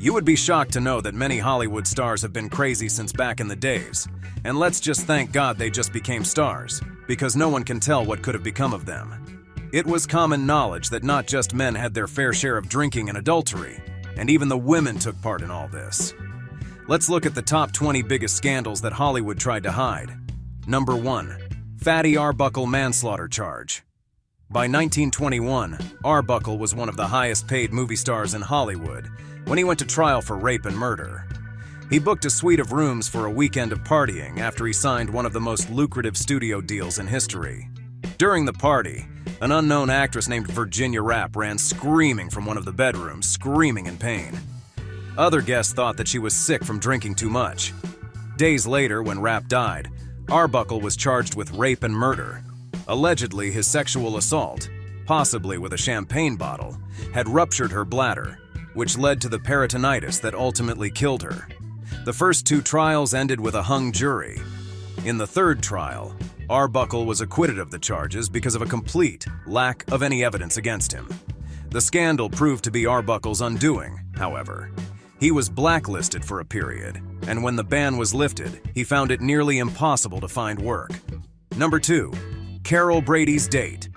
You would be shocked to know that many Hollywood stars have been crazy since back in the days, and let's just thank God they just became stars, because no one can tell what could have become of them. It was common knowledge that not just men had their fair share of drinking and adultery, and even the women took part in all this. Let's look at the top 20 biggest scandals that Hollywood tried to hide. Number 1. Fatty Arbuckle manslaughter charge. By 1921, Arbuckle was one of the highest-paid movie stars in Hollywood when he went to trial for rape and murder. He booked a suite of rooms for a weekend of partying after he signed one of the most lucrative studio deals in history. During the party, an unknown actress named Virginia Rapp ran screaming from one of the bedrooms, screaming in pain. Other guests thought that she was sick from drinking too much. Days later, when Rapp died, Arbuckle was charged with rape and murder. Allegedly, his sexual assault, possibly with a champagne bottle, had ruptured her bladder, which led to the peritonitis that ultimately killed her. The first 2 trials ended with a hung jury. In the 3rd trial, Arbuckle was acquitted of the charges because of a complete lack of any evidence against him. The scandal proved to be Arbuckle's undoing, however. He was blacklisted for a period, and when the ban was lifted, he found it nearly impossible to find work. Number 2. Carol Brady's date.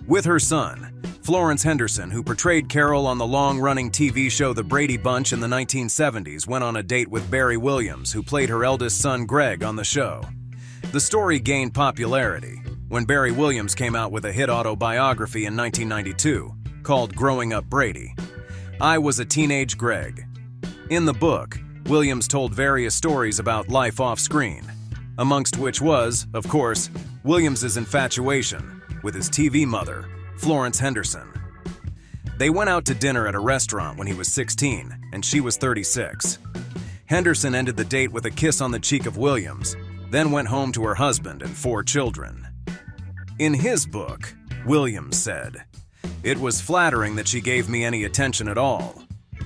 With her son, Florence Henderson, who portrayed Carol on the long-running TV show The Brady Bunch in the 1970s, went on a date with Barry Williams, who played her eldest son Greg on the show. The story gained popularity when Barry Williams came out with a hit autobiography in 1992 called Growing Up Brady. I Was a Teenage Greg. In the book, Williams told various stories about life off-screen, amongst which was, of course, Williams's infatuation with his TV mother, Florence Henderson. They went out to dinner at a restaurant when he was 16 and she was 36. Henderson ended the date with a kiss on the cheek of Williams, then went home to her husband and 4 children. In his book, Williams said, "It was flattering that she gave me any attention at all.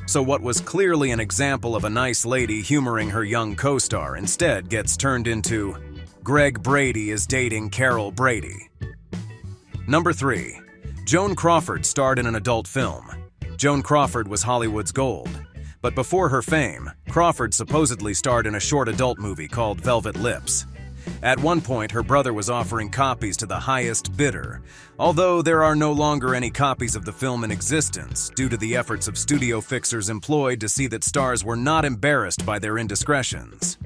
So what was clearly an example of a nice lady humoring her young co-star instead gets turned into, Greg Brady is dating Carol Brady." Number 3. Joan Crawford starred in an adult film. Joan Crawford was Hollywood's gold. But before her fame, Crawford supposedly starred in a short adult movie called Velvet Lips. At one point, her brother was offering copies to the highest bidder, although there are no longer any copies of the film in existence due to the efforts of studio fixers employed to see that stars were not embarrassed by their indiscretions.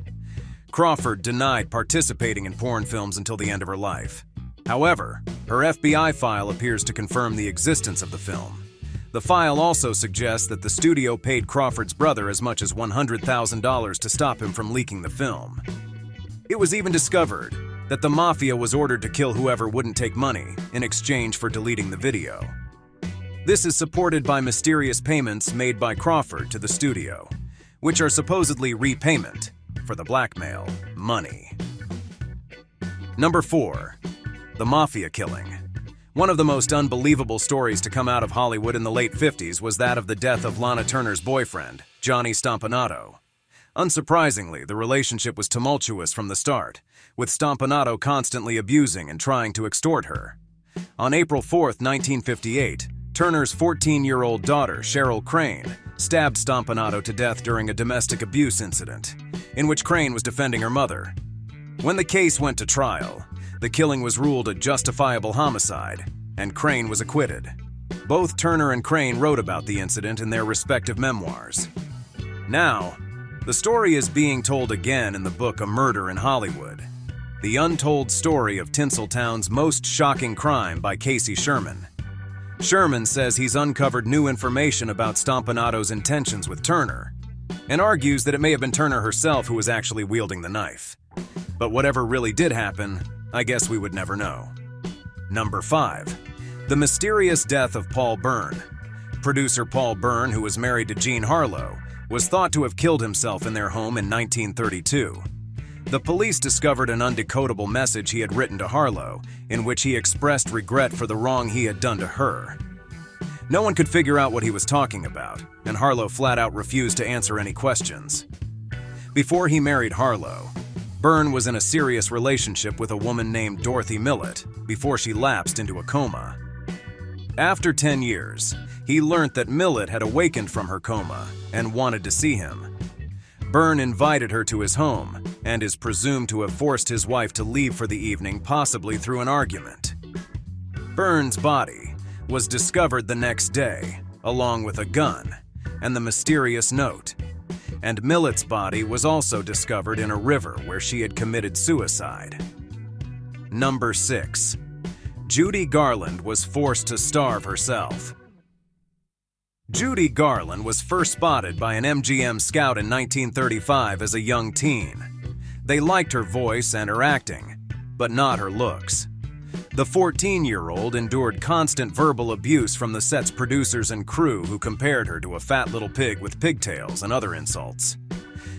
Crawford denied participating in porn films until the end of her life. However, her FBI file appears to confirm the existence of the film. The file also suggests that the studio paid Crawford's brother as much as $100,000 to stop him from leaking the film. It was even discovered that the mafia was ordered to kill whoever wouldn't take money in exchange for deleting the video. This is supported by mysterious payments made by Crawford to the studio, which are supposedly repayment for the blackmail money. Number 4. The Mafia Killing. One of the most unbelievable stories to come out of Hollywood in the late 50s was that of the death of Lana Turner's boyfriend, Johnny Stompanato. Unsurprisingly, the relationship was tumultuous from the start, with Stompanato constantly abusing and trying to extort her. On April 4, 1958, Turner's 14-year-old daughter, Cheryl Crane, stabbed Stompanato to death during a domestic abuse incident, in which Crane was defending her mother. When the case went to trial, the killing was ruled a justifiable homicide, and Crane was acquitted. Both Turner and Crane wrote about the incident in their respective memoirs. Now, the story is being told again in the book A Murder in Hollywood, the untold story of Tinseltown's most shocking crime by Casey Sherman. Sherman says he's uncovered new information about Stompanato's intentions with Turner, and argues that it may have been Turner herself who was actually wielding the knife. But whatever really did happen, I guess we would never know. Number 5. The mysterious death of Paul Bern. Producer Paul Bern, who was married to Jean Harlow, was thought to have killed himself in their home in 1932. The police discovered an undecodable message he had written to Harlow, in which he expressed regret for the wrong he had done to her. No one could figure out what he was talking about, and Harlow flat out refused to answer any questions. Before he married Harlow, Bern was in a serious relationship with a woman named Dorothy Millett before she lapsed into a coma. After 10 years, he learned that Millet had awakened from her coma and wanted to see him. Bern invited her to his home and is presumed to have forced his wife to leave for the evening, possibly through an argument. Bern's body was discovered the next day, along with a gun and the mysterious note. And Millet's body was also discovered in a river where she had committed suicide. Number 6. Judy Garland was forced to starve herself. Judy Garland was first spotted by an MGM scout in 1935 as a young teen. They liked her voice and her acting, but not her looks. The 14-year-old endured constant verbal abuse from the set's producers and crew, who compared her to a fat little pig with pigtails and other insults.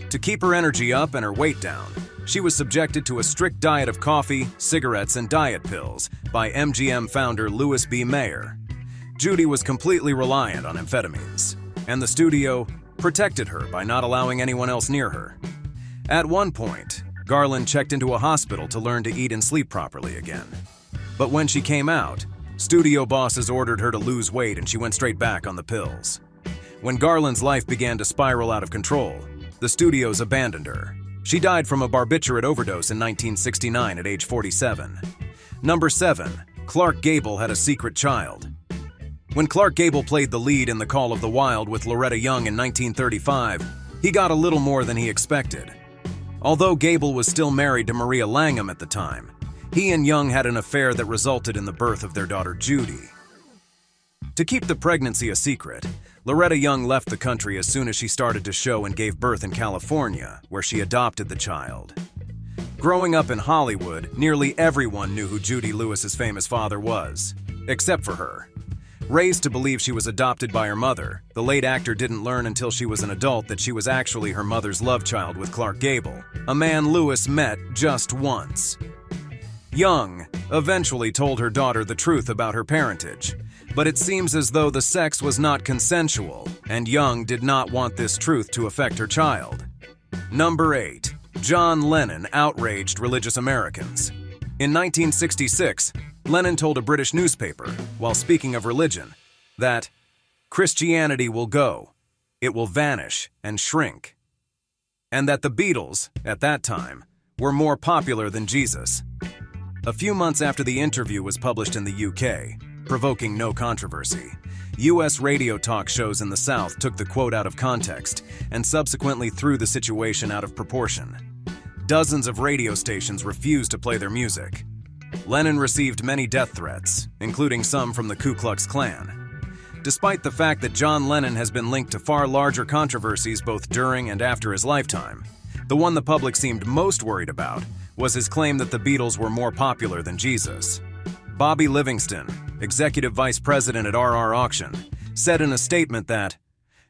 To keep her energy up and her weight down, she was subjected to a strict diet of coffee, cigarettes, and diet pills by MGM founder Louis B. Mayer. Judy was completely reliant on amphetamines, and the studio protected her by not allowing anyone else near her. At one point, Garland checked into a hospital to learn to eat and sleep properly again. But when she came out, studio bosses ordered her to lose weight and she went straight back on the pills. When Garland's life began to spiral out of control, the studios abandoned her. She died from a barbiturate overdose in 1969 at age 47. Number 7. Clark Gable had a secret child. When Clark Gable played the lead in The Call of the Wild with Loretta Young in 1935, he got a little more than he expected. Although Gable was still married to Maria Langham at the time, he and Young had an affair that resulted in the birth of their daughter Judy. To keep the pregnancy a secret, Loretta Young left the country as soon as she started to show and gave birth in California, where she adopted the child. Growing up in Hollywood, nearly everyone knew who Judy Lewis's famous father was, except for her. Raised to believe she was adopted by her mother, the late actor didn't learn until she was an adult that she was actually her mother's love child with Clark Gable, a man Lewis met just once. Young eventually told her daughter the truth about her parentage, but it seems as though the sex was not consensual, and Young did not want this truth to affect her child. Number 8. John Lennon outraged religious Americans. In 1966, Lennon told a British newspaper, while speaking of religion, that Christianity will go, it will vanish and shrink, and that the Beatles, at that time, were more popular than Jesus. A few months after the interview was published in the UK, provoking no controversy, US radio talk shows in the South took the quote out of context and subsequently threw the situation out of proportion. Dozens of radio stations refused to play their music. Lennon received many death threats, including some from the Ku Klux Klan. Despite the fact that John Lennon has been linked to far larger controversies both during and after his lifetime, the one the public seemed most worried about was his claim that the Beatles were more popular than Jesus. Bobby Livingston, executive vice president at RR Auction, said in a statement that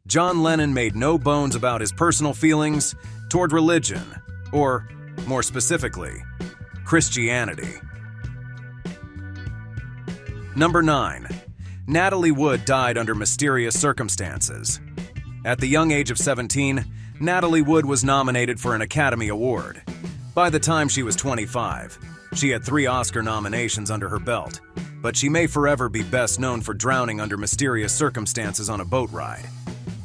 John Lennon made no bones about his personal feelings toward religion, or, more specifically, Christianity. Number 9. Natalie Wood died under mysterious circumstances. At the young age of 17, Natalie Wood was nominated for an Academy Award. By the time she was 25, she had 3 Oscar nominations under her belt, but she may forever be best known for drowning under mysterious circumstances on a boat ride.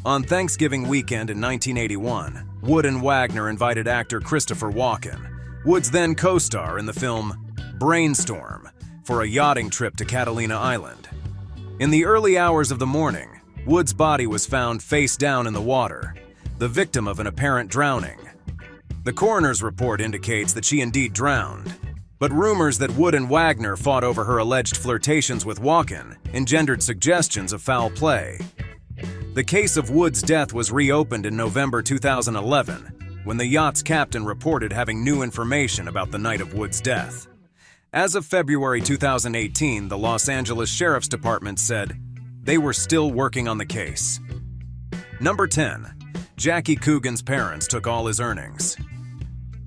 On Thanksgiving weekend in 1981, Wood and Wagner invited actor Christopher Walken, Wood's then co-star in the film Brainstorm, for a yachting trip to Catalina Island. In the early hours of the morning, Wood's body was found face down in the water, the victim of an apparent drowning. The coroner's report indicates that she indeed drowned, but rumors that Wood and Wagner fought over her alleged flirtations with Walken engendered suggestions of foul play. The case of Wood's death was reopened in November 2011, when the yacht's captain reported having new information about the night of Wood's death. As of February 2018, the Los Angeles Sheriff's Department said they were still working on the case. Number 10. Jackie Coogan's parents took all his earnings.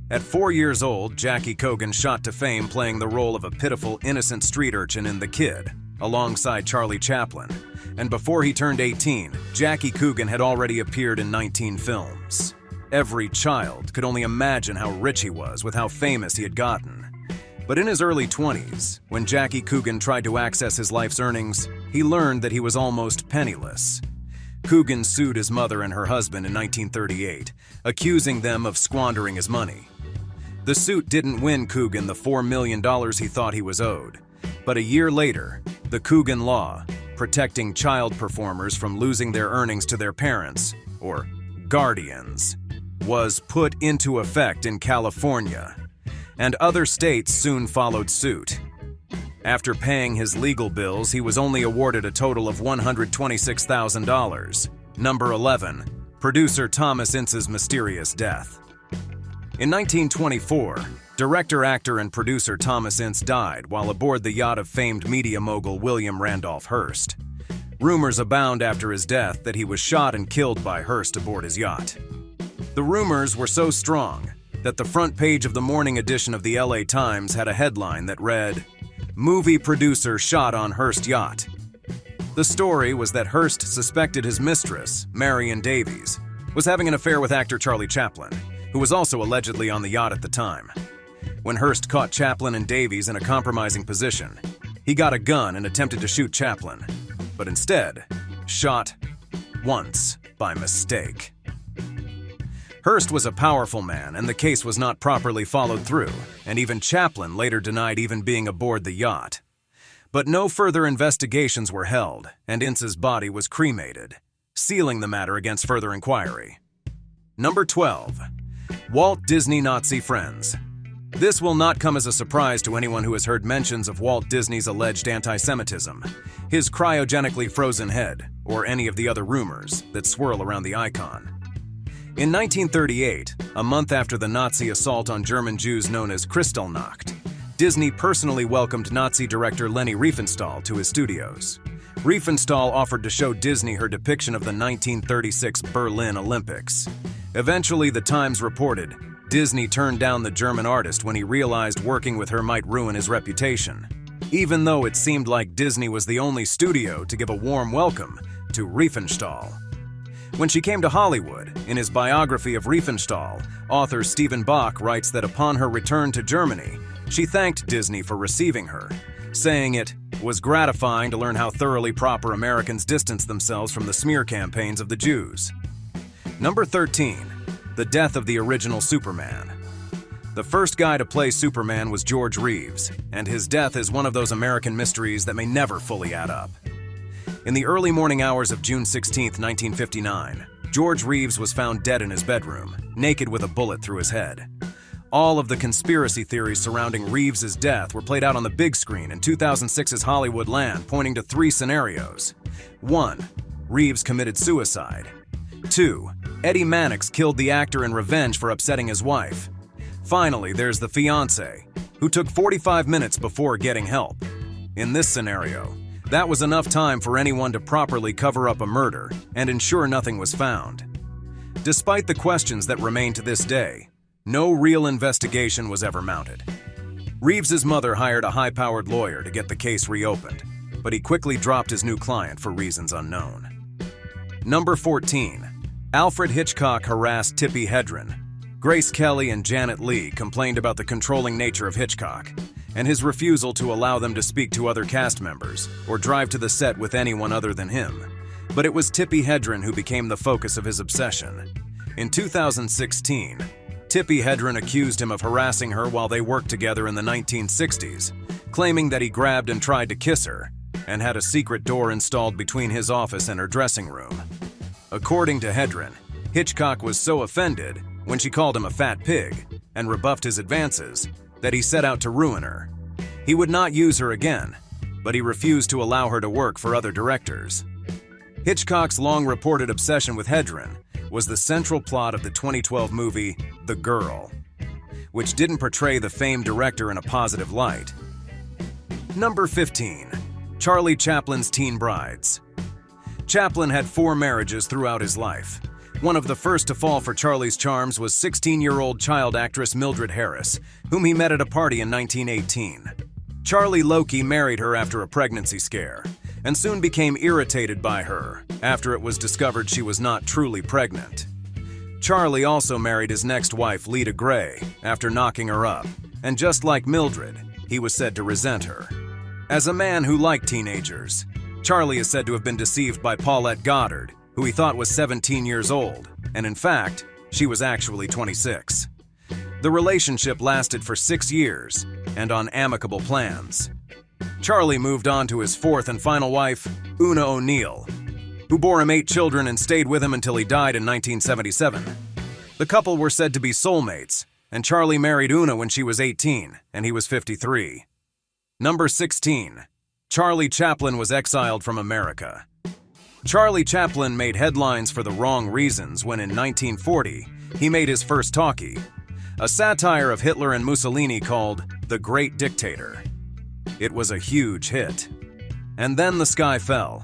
At 4 years old, Jackie Coogan shot to fame playing the role of a pitiful, innocent street urchin in The Kid, alongside Charlie Chaplin. And before he turned 18, Jackie Coogan had already appeared in 19 films. Every child could only imagine how rich he was with how famous he had gotten. But in his early 20s, when Jackie Coogan tried to access his life's earnings, he learned that he was almost penniless. Coogan sued his mother and her husband in 1938, accusing them of squandering his money. The suit didn't win Coogan the $4 million he thought he was owed, but a year later, the Coogan Law, protecting child performers from losing their earnings to their parents, or guardians, was put into effect in California, and other states soon followed suit. After paying his legal bills, he was only awarded a total of $126,000. Number 11. Producer Thomas Ince's mysterious death. In 1924, director, actor, and producer Thomas Ince died while aboard the yacht of famed media mogul William Randolph Hearst. Rumors abound after his death that he was shot and killed by Hearst aboard his yacht. The rumors were so strong that the front page of the morning edition of the LA Times had a headline that read, "Movie producer shot on Hearst yacht." The story was that Hearst suspected his mistress, Marion Davies, was having an affair with actor Charlie Chaplin, who was also allegedly on the yacht at the time. When Hearst caught Chaplin and Davies in a compromising position, he got a gun and attempted to shoot Chaplin, but instead shot once by mistake. Hearst was a powerful man, and the case was not properly followed through, and even Chaplin later denied even being aboard the yacht. But no further investigations were held, and Ince's body was cremated, sealing the matter against further inquiry. Number 12. Walt Disney Nazi friends. This will not come as a surprise to anyone who has heard mentions of Walt Disney's alleged anti-Semitism, his cryogenically frozen head, or any of the other rumors that swirl around the icon. In 1938, a month after the Nazi assault on German Jews known as Kristallnacht, Disney personally welcomed Nazi director Leni Riefenstahl to his studios. Riefenstahl offered to show Disney her depiction of the 1936 Berlin Olympics. Eventually, the Times reported, Disney turned down the German artist when he realized working with her might ruin his reputation, even though it seemed like Disney was the only studio to give a warm welcome to Riefenstahl. When she came to Hollywood, in his biography of Riefenstahl, author Stephen Bach writes that upon her return to Germany, she thanked Disney for receiving her, saying it was gratifying to learn how thoroughly proper Americans distanced themselves from the smear campaigns of the Jews. Number 13. The death of the original Superman. The first guy to play Superman was George Reeves, and his death is one of those American mysteries that may never fully add up. In the early morning hours of June 16, 1959, George Reeves was found dead in his bedroom, naked with a bullet through his head. All of the conspiracy theories surrounding Reeves' death were played out on the big screen in 2006's Hollywoodland, pointing to 3 scenarios. 1. Reeves committed suicide. 2. Eddie Mannix killed the actor in revenge for upsetting his wife. Finally, there's the fiancé, who took 45 minutes before getting help. In this scenario, that was enough time for anyone to properly cover up a murder and ensure nothing was found. Despite the questions that remain to this day, no real investigation was ever mounted. Reeves' mother hired a high-powered lawyer to get the case reopened, but he quickly dropped his new client for reasons unknown. Number 14. Alfred Hitchcock harassed Tippi Hedren. Grace Kelly and Janet Leigh complained about the controlling nature of Hitchcock and his refusal to allow them to speak to other cast members or drive to the set with anyone other than him. But it was Tippi Hedren who became the focus of his obsession. In 2016, Tippi Hedren accused him of harassing her while they worked together in the 1960s, claiming that he grabbed and tried to kiss her and had a secret door installed between his office and her dressing room. According to Hedren, Hitchcock was so offended when she called him a fat pig and rebuffed his advances that he set out to ruin her. He would not use her again, but he refused to allow her to work for other directors. Hitchcock's long-reported obsession with Hedren was the central plot of the 2012 movie The Girl, which didn't portray the famed director in a positive light. Number 15. Charlie Chaplin's teen brides. Chaplin had 4 marriages throughout his life. One of the first to fall for Charlie's charms was 16-year-old child actress Mildred Harris, whom he met at a party in 1918. Charlie Loki married her after a pregnancy scare, and soon became irritated by her after it was discovered she was not truly pregnant. Charlie also married his next wife, Lita Gray, after knocking her up, and just like Mildred, he was said to resent her. As a man who liked teenagers, Charlie is said to have been deceived by Paulette Goddard, who he thought was 17 years old, and in fact, she was actually 26. The relationship lasted for 6 years, and on amicable plans. Charlie moved on to his fourth and final wife, Una O'Neill, who bore him 8 children and stayed with him until he died in 1977. The couple were said to be soulmates, and Charlie married Una when she was 18, and he was 53. Number 16. Charlie Chaplin was exiled from America. Charlie Chaplin made headlines for the wrong reasons when in 1940, he made his first talkie, a satire of Hitler and Mussolini called The Great Dictator. It was a huge hit. And then the sky fell.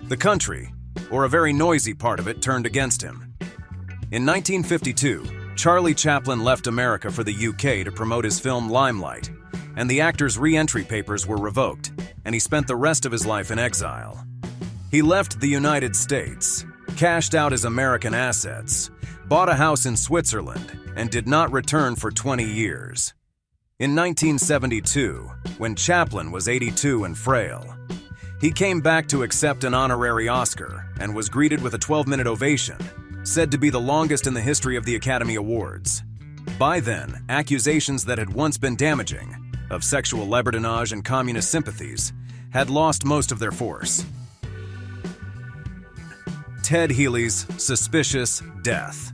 The country, or a very noisy part of it, turned against him. In 1952, Charlie Chaplin left America for the UK to promote his film Limelight, and the actor's re-entry papers were revoked, and he spent the rest of his life in exile. He left the United States, cashed out his American assets, bought a house in Switzerland, and did not return for 20 years. In 1972, when Chaplin was 82 and frail, he came back to accept an honorary Oscar and was greeted with a 12-minute ovation, said to be the longest in the history of the Academy Awards. By then, accusations that had once been damaging, of sexual libertinage and communist sympathies, had lost most of their force. Ted Healy's suspicious death.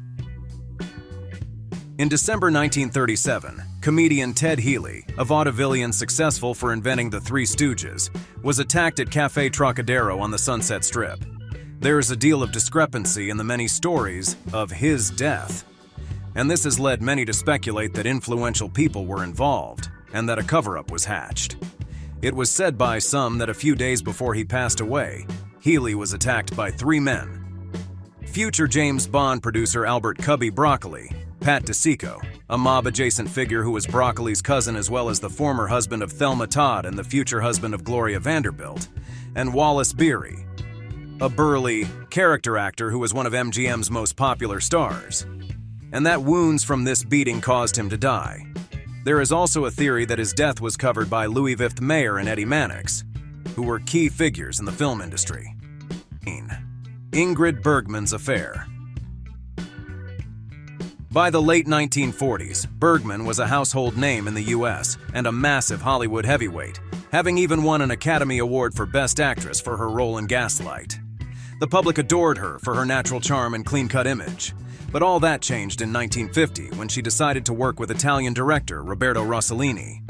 In December 1937, comedian Ted Healy, a vaudevillian successful for inventing the Three Stooges, was attacked at Café Trocadero on the Sunset Strip. There is a deal of discrepancy in the many stories of his death, and this has led many to speculate that influential people were involved and that a cover-up was hatched. It was said by some that a few days before he passed away, Healy was attacked by 3 men. Future James Bond producer Albert Cubby Broccoli, Pat DeSico, a mob-adjacent figure who was Broccoli's cousin as well as the former husband of Thelma Todd and the future husband of Gloria Vanderbilt, and Wallace Beery, a burly character actor who was one of MGM's most popular stars, and that wounds from this beating caused him to die. There is also a theory that his death was covered by Louis Fifth Mayer and Eddie Mannix, who were key figures in the film industry. Ingrid Bergman's affair. By the late 1940s, Bergman was a household name in the US and a massive Hollywood heavyweight, having even won an Academy Award for Best Actress for her role in Gaslight. The public adored her for her natural charm and clean-cut image, but all that changed in 1950 when she decided to work with Italian director Roberto Rossellini.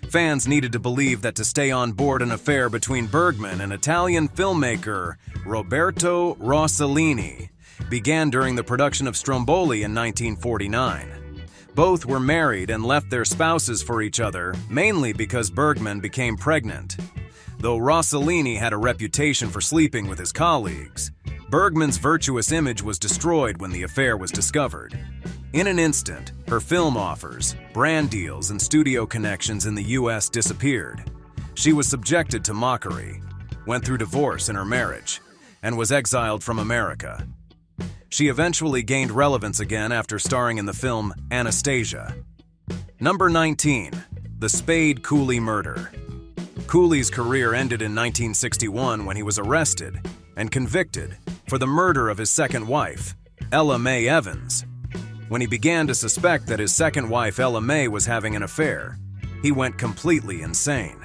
Fans needed to believe that to stay on board an affair between Bergman and Italian filmmaker Roberto Rossellini began during the production of Stromboli in 1949. Both were married and left their spouses for each other, mainly because Bergman became pregnant. Though Rossellini had a reputation for sleeping with his colleagues, Bergman's virtuous image was destroyed when the affair was discovered. In an instant, her film offers, brand deals, and studio connections in the US disappeared. She was subjected to mockery, went through divorce in her marriage, and was exiled from America. She eventually gained relevance again after starring in the film Anastasia. Number 19. The Spade Cooley Murder. Cooley's career ended in 1961 when he was arrested and convicted for the murder of his second wife, Ella Mae Evans. When he began to suspect that his second wife, Ella Mae, was having an affair, he went completely insane.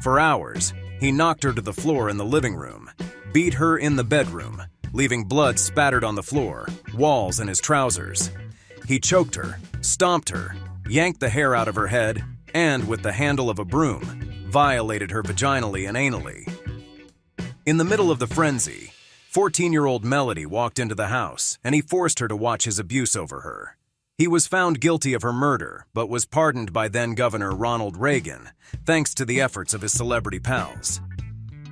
For hours, he knocked her to the floor in the living room, beat her in the bedroom, leaving blood spattered on the floor, walls, and his trousers. He choked her, stomped her, yanked the hair out of her head, and, with the handle of a broom, violated her vaginally and anally. In the middle of the frenzy, 14-year-old Melody walked into the house, and he forced her to watch his abuse over her. He was found guilty of her murder, but was pardoned by then-Governor Ronald Reagan, thanks to the efforts of his celebrity pals.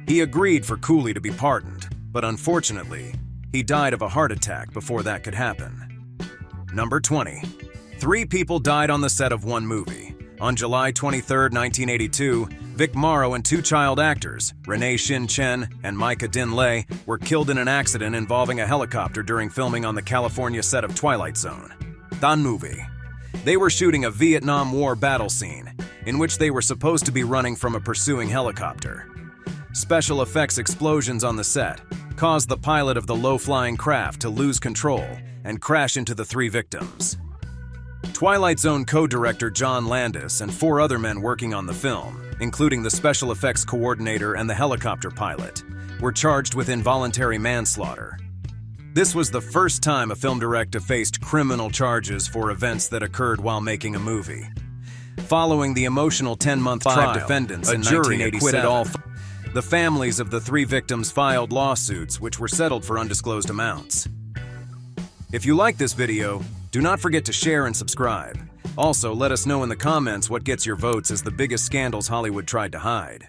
He agreed for Cooley to be pardoned, but unfortunately, he died of a heart attack before that could happen. Number 20. 3 people died on the set of one movie. On July 23, 1982, Vic Morrow and 2 child actors, Renee Shin Chen and Micah Din Lei, were killed in an accident involving a helicopter during filming on the California set of Twilight Zone. That movie. They were shooting a Vietnam War battle scene, in which they were supposed to be running from a pursuing helicopter. Special effects explosions on the set caused the pilot of the low-flying craft to lose control and crash into the 3 victims. Twilight Zone co-director John Landis and 4 other men working on the film, including the special effects coordinator and the helicopter pilot, were charged with involuntary manslaughter. This was the first time a film director faced criminal charges for events that occurred while making a movie. Following the emotional 10-month trial, defendants in 1987, the families of the 3 victims filed lawsuits which were settled for undisclosed amounts. If you like this video, do not forget to share and subscribe. Also, let us know in the comments what gets your votes as the biggest scandals Hollywood tried to hide.